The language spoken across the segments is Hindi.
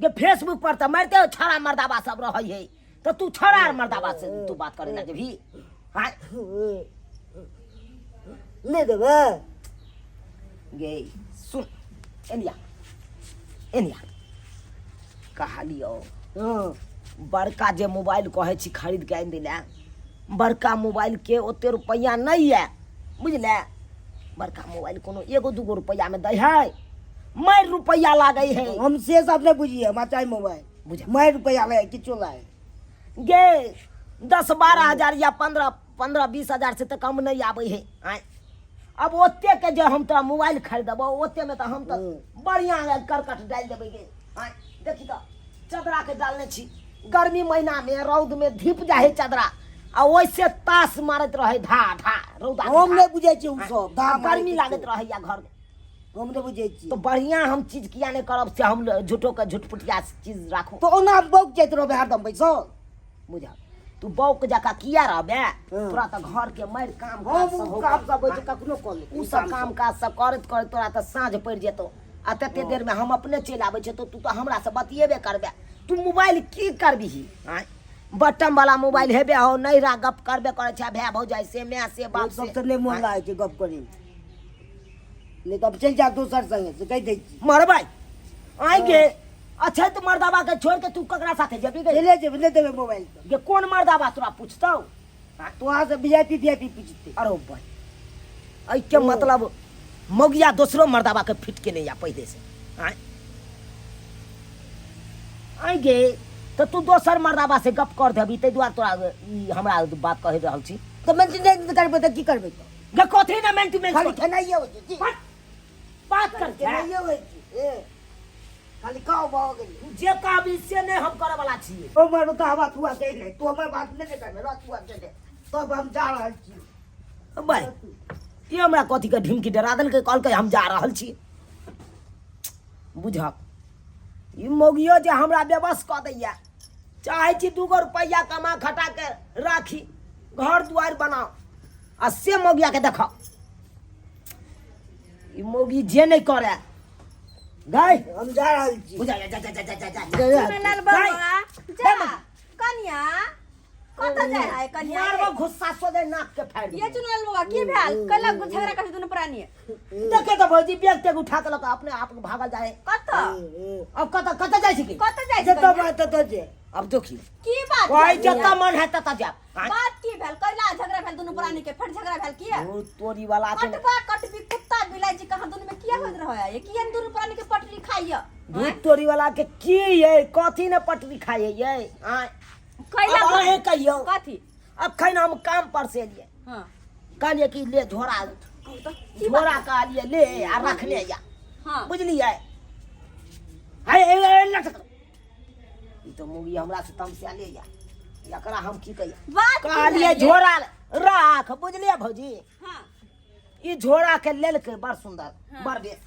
गे फेसबुक पर तो मारते छड़ा मर्दाबा सब रह है तो तू छड़ा और मर्दाबा से तू बात करे ना भी हाँ नहीं देबे गे सुन एनिया एनिया कहलियो हाँ बड़का जे मोबाइल कहे छी खरीद के आनि दिले बड़का मोबाइल के ओते रुपया नहीं है बुझले बड़का मोबाइल कोनो एगो दूगो रुपया में दे है मार रुपया लागे है हम से सब नहीं बुझिए हमारा चाहे मोबाइल बुझे मैं रुपया लाए किचो लाए गे 10-12 हजार या 15-20 हजार से तो कम नहीं आवे है आय अब ओते के जो हम तोरा मोबाइल खरीदबो ओते में तो हम तो बढ़िया करकट डाल देबे गे आय देखी तो चदरा के डालने छी गर्मी महीना में रौद में धीप जाए चदरा आ वैसे तास मारत रहे धा धा रौदा के हम धा। नहीं बुझे छी उ सब आ दाम गर्मी लागत रहे या घर में हम नहीं बुझे छी तो बढ़िया हम चीज किया नहीं करब से हम झूठो के झुटपुटिया चीज राखू तो ओना बौक जाइत रहबे हरदम पैसा बुझा तू बौक जका किया रहबे तोरा तो घर के मार काम काज सब हम हो काम गए। सब होय कखनो कर ले उ सब काम काज सब करत करत तोरा तो साँझ पड़ जेतो आ तते देर में हम अपने चलि आबै छै तो तू तो हमरा से बतियेबे करबे तू मोबाइल की करबिही आय बटन वाला मोबाइल हेबे हो नैरा गप करबे करे छै भाय भौजाई से मैं से बाप सब से तो नहीं मन लागे छै गप करी ले तब चल जा दोसर संगे से कह दे छी मरबै आएंगे अच्छा तो मर्दाबा के छोड़ के तू ककरा साथे जेबी गे ले जे ले देबे मोबाइल तो गे कौन मर्दाबा तोरा पूछतौ तो वहां से वीआईपी पूछते अरे भाई आई के मतलब मौगिया दूसरो मर्दाबा के फिट के नहीं या पहले से आय आएंगे तो तू दोसर मर्दाबा से गप कर देबी तै दुआरे तोरा ई हमरा बात कहि रहल छी तो मेंटेनेंस करबे तो की करबे तो गे कथी ना मेंटेनेंस खाली खेनाइए हो छै बात कर खेनाइए हो छै खाली खाओ भाव गेली जे काबिल से नहीं हम करे वाला छी ओ मरो तो हवा तुआ कह ले तू हमर बात नहीं करबे रा तुआ कह दे तब हम जा रहल छी भाई ये हमरा कथी के ढिमकी डरा देल के कहल के हम जा रहल छी बुझ ई मौगियो जे हमरा बेबस क दैया चाहे छी 2 रुपया कमा खटा के राखी घर दुआर बनाओ आ से मौगिया के देखो ई मौगी जे नहीं करे गई हम जा रहल छी बुझा जा जा जा जा जा चुनलाल बाबा जा कन्या कत जाय है कन्या मारबो घुस्सा सोदे नाक के फाड़ ये चुनलाल बाबा की भेल कल झगड़ा कर दुनु प्राणी देखे तो भौजी बैग तेग उठा के लक अपने आप भागल जाए कत अब कत जाय छी कत जाय जे तो बात तो जे अब देखी की बात कोई भेल? जत्ता मन है तत्ता जा बात की भेल कैला झगड़ा भेल दुनु प्राणी के फिर झगड़ा भेल किया ओ तोरी वाला के कटबा कटबी कुत्ता बिलाई जी कहां दुनु में किया होत रहो है किया दुनु प्राणी के पटरी खाइया दूध तोरी वाला के की ये कथी ने पटरी खाए ये आ कैला अब अहे कहियो कथी अब खैन हम काम पर से लिए हां कहलिए कि ले झोरा झोरा का लिए ले आ रख ले जा हां बुझलिए हाय लटक ई तो मुगी हमरा से तमसिया ले जा एकरा हम की कहिए बात की कहलिए भेल ये? झोरा राख बुझलिए भौजी हां ई झोरा के लेल के बड़ सुंदर हाँ। बड़ बेस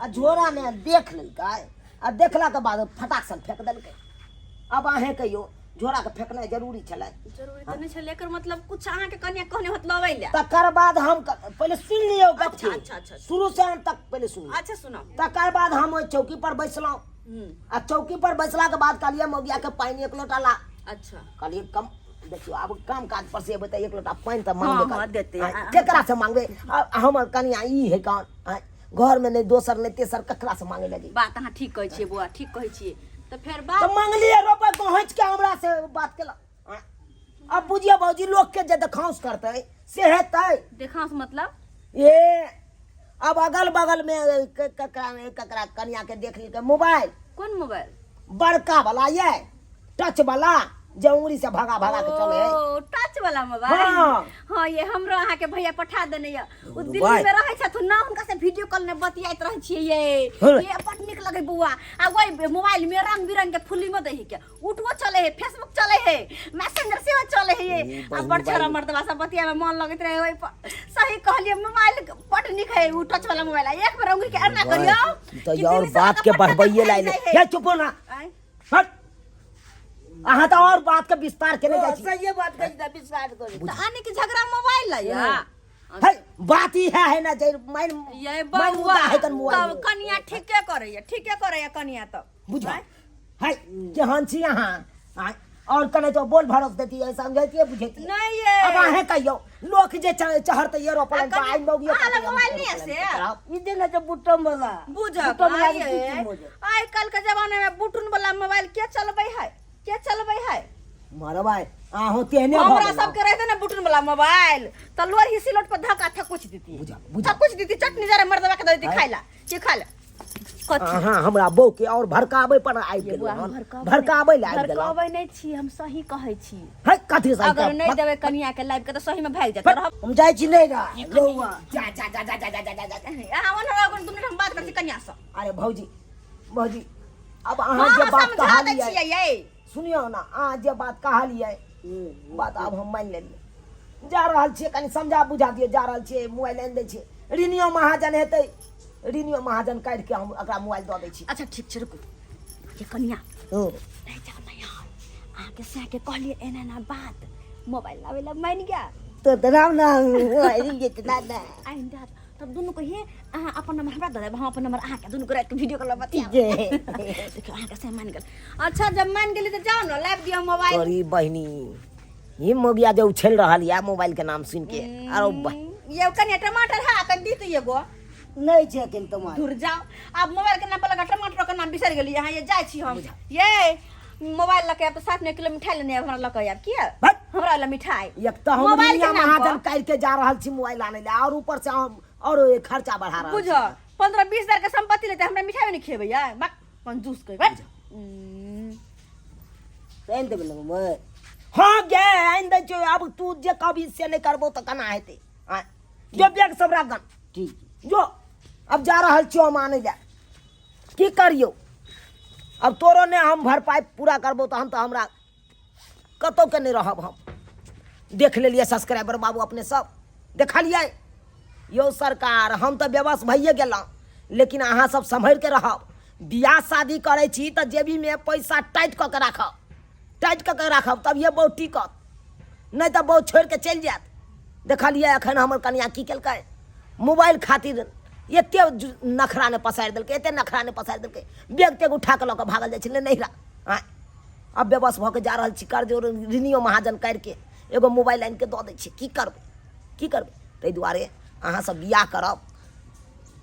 आ झोरा ने देख लेलकै आ देखला के बाद फटाक सन फेंक देलकै अब अहे कहियो झोरा के फेंकनाइ जरूरी छलै जरूरी तो नहीं छे लेकर मतलब कुछ अहाँ के कन्या कहने होत लबै ले तकर बाद हम पहले सुन लियो गप अच्छा, के। अच्छा, अच्छा। शुरू से अंत तक पहले सुन अच्छा सुनाओ तकर बाद हम ओइ चौकी पर बैसलहुं आ चौकी पर बैसला के बाद कहलिए मौगिया के पानी 1 लोटा ला अच्छा कहलिए कम देखियो अब काम काज पर से बता 1 लोटा पानी त हाँ, मांगबे हाँ, कर। देते हाँ, हैं। केकरा से मांगबे हमर कनिया ई है कौन हाँ, घर में नहीं दोसर नहीं तेसर ककरा से मांगे लगी बात अहाँ ठीक कहै छियै बुआ ठीक कहै छियै तो फिर तो बात मांगलिए रोपे पहुंच के हमरा से बात केला हाँ। अब बुझिए भौजी लोग के जे देखांस करते से हेतै देखांस मतलब ये अब अगल बगल में ककरा कनिया के देख ली मोबाइल कौन मोबाइल बड़का वाला ये टच वाला जे उंगली से भागा भागा के चले है ओ टच वाला मोबाइल हाँ। हाँ ये हमरो अहाँ के भैया पठा देने ये उ दिल्ली भाई। में रहै छथुन ना हुनका से वीडियो कॉल में बतियाइत रहै छियै हाँ। ये बड नीक लगे बुआ आ वही मोबाइल में रंग बिरंग के फिल्म दे है के उठवो चले है फेसबुक चले है मैसेंजर से चले है ये आ बड़ छोरा मर्दवा सब बतिया में मन लगत रहे ओइ पर सही कहलिए मोबाइल बड नीक है उ टच वाला मोबाइल एक बार उंगली के एना करियो तो कि और दिल्ली से बात लगा के पटना बढ़बइए तक लाइले भेज ये चुप हो ना आय। हट अहाँ तो और बात के विस्तार केने जाइ छी सही बात कही दा विश्वास करी तो आने की झगड़ा मोबाइल है या है बात ही है ना जे माइन ये माइन मुद्दा है कन तब मोबाइल कनिया ठीके करैया कनिया तो बुझा है केहन छी अहाँ आँय? और कने तो बोल भरोस देती है समझती बुझेती नहीं ये अब आहे कहियो लोक जे चहरते एरोप्लेन पर आई मोगियो आला मोबाइल नहीं है से ई देना जो बुटम वाला बुझा बुटम वाला भाई बुटम हो जाए। आज कल के जमाने में बुटुन वाला मोबाइल क्या चलबै है क्या चलबै है मारो भाई आहो तेने हमरा सब के रहते ना बुटुन वाला मोबाइल त लोर ही सिलोट पर धक्का थकुच देती बुझा बुझा थकुच देती चटनी जरा मर्दवा के देती खाइला के खाला कथी हाँ हमरा बो के और भड़काबै पर आबि गेल भड़काबै ले आबि गेल भड़काबै नहीं छी हम सही कहै छी है कथी से अगर नहीं देबै कनिया के लाइव के त सही में भाग जात रहब हम जाय छी नहीं रा लौवा जा जा जा जा जा जा जा जा अहाँ ओनरा कोन तुमने हम बात करती कनिया से अरे भौजी भौजी अब हां अहाँ जे बात समझा दै कहलिए छियै ये सुनियो ना अहाँ जे बात कहलिए बात अब हम मान लेलिए जा रहल छियै कनी समझा बुझा दियो जा रहल छियै मोबाइल आनि दै छियै रिनियो महाजन हेतै रिनियो महाजन काटि के हम ओकरा मोबाइल दऽ दै छी अच्छा ठीक छै रुकू ये कनिया ओ नहीं जाओ ना यार आके से आके कहलिए एना ना बात मोबाइल लावे ला मान गया तो दराम ना आई जितना ना आइन दा तब दोनों को ये अहाँ अपन नंबर हमरा दे देब हम अपन नंबर अहाँ के दोनों को रात के वीडियो कॉल बतिया जे देखियो अहाँ के से मान गेल अच्छा जब मान गेली त जाओ ना लाइव दियो मोबाइल अरे बहिनी ये मोगिया जो उछल रहल या मोबाइल के नाम सुन के अरे ये कनिया टमाटर है कन दी तो एगो नहीं छे किन तुम्हारे दूर जाओ अब मोबाइल के नाम पर लगा टमाटर के नाम बिसर गेली यहाँ ये जाय छी हम ये मोबाइल लके अब तो 7 किलो मिठाई लेने हमरा लके आब किया भाई हमरा ला मिठाई एक तो हम मोबाइल के रिनिया नाम महाजन पर। काटि के जा रहल छी मोबाइल आने ले और ऊपर से हम और खर्चा बढ़ा रहल बुझ 15-20 हजार के संपत्ति लेते हमरा मिठाई नहीं खेबै यार बक कंजूस कर बक सेन दे बोलो मैं हाँ गे आइन दे जो अब तू जे कभी से नहीं करबो तो कना हेते हां जो बैग सब रख गन ठीक जो अब जा रहल छियो माने ले की करियो अब तोरो ने हम भरपाई पूरा करबो तो हम तो हमरा कतौ के नहीं रहब हम देख लेलिए सब्सक्राइबर बाबू अपने सब देखलिए यो सरकार हम तो बेबस भइए गेलौं लेकिन अहाँ सब संभर के रहब बियाह शादी करे छी तो जेबी में पैसा टाइट क के राखब टाइट क के राखब तब ये बहुत टिकत नहीं तो बहुत छोड़ के चल जात देखलिए अखन हमर कन्या की केलकै मोबाइल खातिर एते नखरा ने पसारि देलकै एते नखरा ने पसारि देलकै बैग तेग उठा के लऽ के भागल जाइ छलै नहिरा आँ अब बेबस भऽ के जा रहल छी कर्ज रिनियो महाजन करके एगो मोबाइल आनि के दऽ दै छियै की करबै ताहि दुआरे अहाँ सब बियाह करब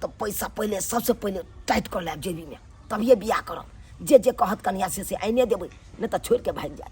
तऽ पैसा पहिले सबसे पहिले टाइट कर लेब जेबी में तभिए बियाह करब जे कहत कन्या से आइने देबै नहीं तो छोड़ के भाग जात